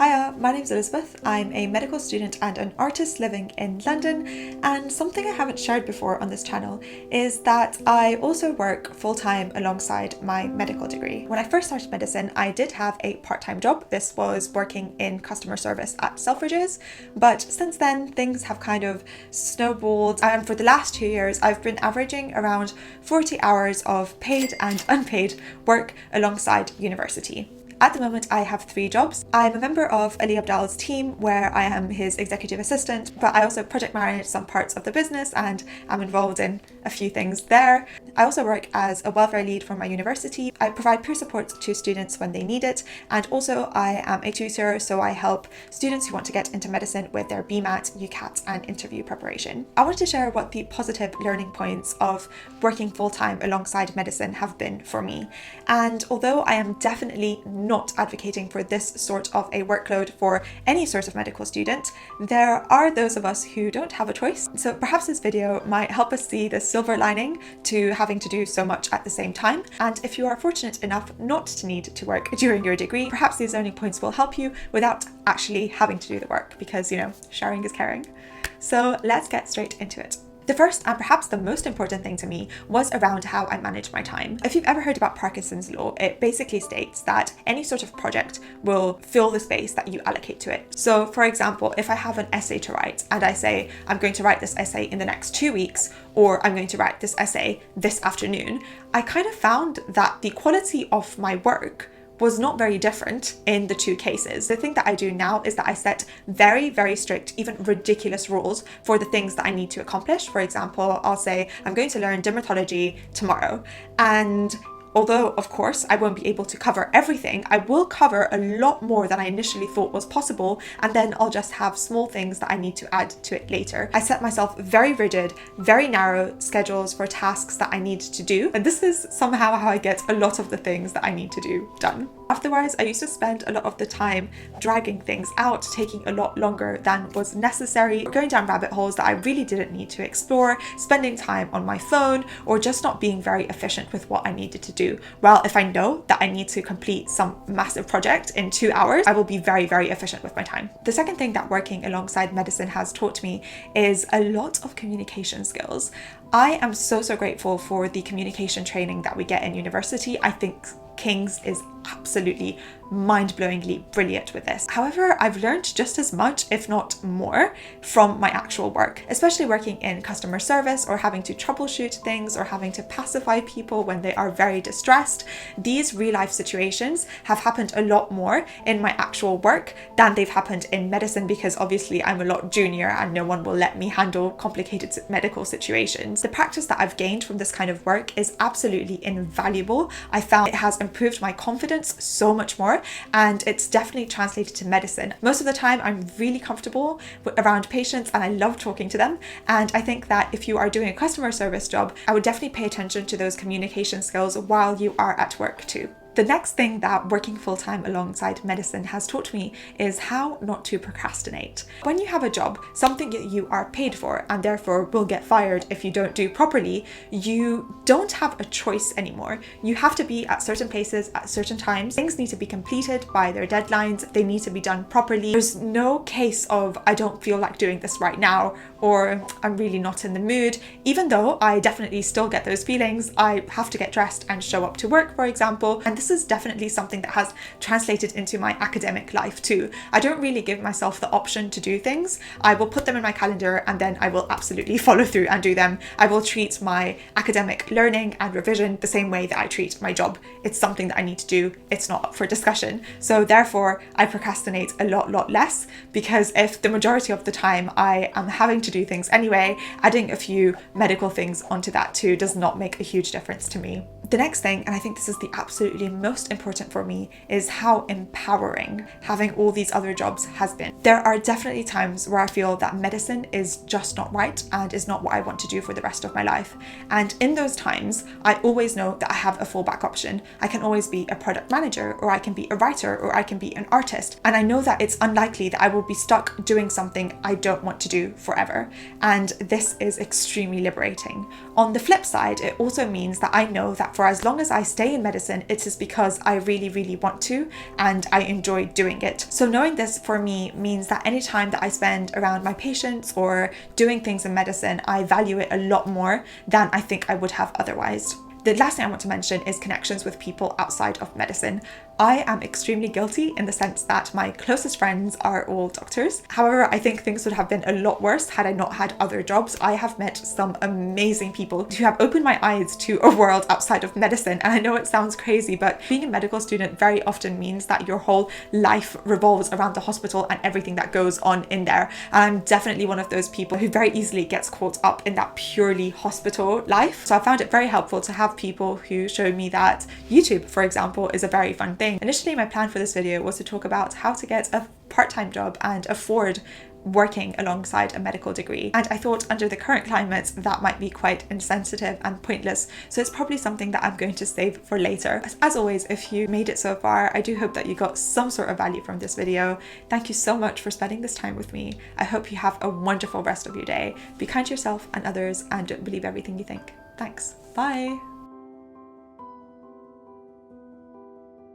Hiya, my name's Elizabeth. I'm a medical student and an artist living in London, and something I haven't shared before on this channel is that I also work full-time alongside my medical degree. When I first started medicine, I did have a part-time job. This was working in customer service at Selfridges, but since then things have kind of snowballed, and for the last 2 years I've been averaging around 40 hours of paid and unpaid work alongside university. At the moment, I have 3 jobs. I'm a member of Ali Abdal's team where I am his executive assistant, but I also project manage some parts of the business and I'm involved in a few things there. I also work as a welfare lead for my university. I provide peer support to students when they need it, and also I am a tutor, so I help students who want to get into medicine with their BMAT, UCAT and interview preparation. I wanted to share what the positive learning points of working full-time alongside medicine have been for me. And although I am definitely not advocating for this sort of a workload for any sort of medical student, there are those of us who don't have a choice. So perhaps this video might help us see the silver lining to having to do so much at the same time. And if you are fortunate enough not to need to work during your degree, perhaps these learning points will help you without actually having to do the work, because, you know, sharing is caring. So let's get straight into it. The first and perhaps the most important thing to me was around how I manage my time. If you've ever heard about Parkinson's law, it basically states that any sort of project will fill the space that you allocate to it. So for example, if I have an essay to write and I say I'm going to write this essay in the next 2 weeks, or I'm going to write this essay this afternoon, I kind of found that the quality of my work was not very different in the 2 cases. The thing that I do now is that I set very, very strict, even ridiculous rules for the things that I need to accomplish. For example, I'll say I'm going to learn dermatology tomorrow, and although, of course, I won't be able to cover everything, I will cover a lot more than I initially thought was possible, and then I'll just have small things that I need to add to it later. I set myself very rigid, very narrow schedules for tasks that I need to do, and this is somehow how I get a lot of the things that I need to do done. Otherwise, I used to spend a lot of the time dragging things out, taking a lot longer than was necessary, going down rabbit holes that I really didn't need to explore, spending time on my phone, or just not being very efficient with what I needed to do. Well, if I know that I need to complete some massive project in 2 hours, I will be very, very efficient with my time. The second thing that working alongside medicine has taught me is a lot of communication skills. I am so grateful for the communication training that we get in university. I think King's is absolutely mind-blowingly brilliant with this. However, I've learned just as much, if not more, from my actual work, especially working in customer service or having to troubleshoot things or having to pacify people when they are very distressed. These real-life situations have happened a lot more in my actual work than they've happened in medicine, because obviously I'm a lot junior and no one will let me handle complicated medical situations. The practice that I've gained from this kind of work is absolutely invaluable. I found it has improved my confidence so much more, and it's definitely translated to medicine. Most of the time I'm really comfortable around patients and I love talking to them, and I think that if you are doing a customer service job, I would definitely pay attention to those communication skills while you are at work too. The next thing that working full-time alongside medicine has taught me is how not to procrastinate. When you have a job, something that you are paid for and therefore will get fired if you don't do properly, you don't have a choice anymore. You have to be at certain places at certain times. Things need to be completed by their deadlines. They need to be done properly. There's no case of I don't feel like doing this right now, or I'm really not in the mood. Even though I definitely still get those feelings, I have to get dressed and show up to work, for example, and this is definitely something that has translated into my academic life too. I don't really give myself the option to do things. I will put them in my calendar and then I will absolutely follow through and do them. I will treat my academic learning and revision the same way that I treat my job. It's something that I need to do. It's not up for discussion. So therefore I procrastinate a lot less, because if the majority of the time I am having to do things anyway, adding a few medical things onto that too does not make a huge difference to me. The next thing, and I think this is the absolutely most important for me, is how empowering having all these other jobs has been. There are definitely times where I feel that medicine is just not right and is not what I want to do for the rest of my life. And in those times, I always know that I have a fallback option. I can always be a product manager, or I can be a writer, or I can be an artist. And I know that it's unlikely that I will be stuck doing something I don't want to do forever. And this is extremely liberating. On the flip side, it also means that I know that for as long as I stay in medicine, it is because I really, really want to and I enjoy doing it. So knowing this for me means that any time that I spend around my patients or doing things in medicine, I value it a lot more than I think I would have otherwise. The last thing I want to mention is connections with people outside of medicine. I am extremely guilty in the sense that my closest friends are all doctors. However, I think things would have been a lot worse had I not had other jobs. I have met some amazing people who have opened my eyes to a world outside of medicine. And I know it sounds crazy, but being a medical student very often means that your whole life revolves around the hospital and everything that goes on in there. And I'm definitely one of those people who very easily gets caught up in that purely hospital life. So I found it very helpful to have people who show me that YouTube, for example, is a very fun thing. Initially, my plan for this video was to talk about how to get a part-time job and afford working alongside a medical degree. And I thought under the current climate, that might be quite insensitive and pointless. So it's probably something that I'm going to save for later. As always, if you made it so far, I do hope that you got some sort of value from this video. Thank you so much for spending this time with me. I hope you have a wonderful rest of your day. Be kind to yourself and others and don't believe everything you think. Thanks. Bye.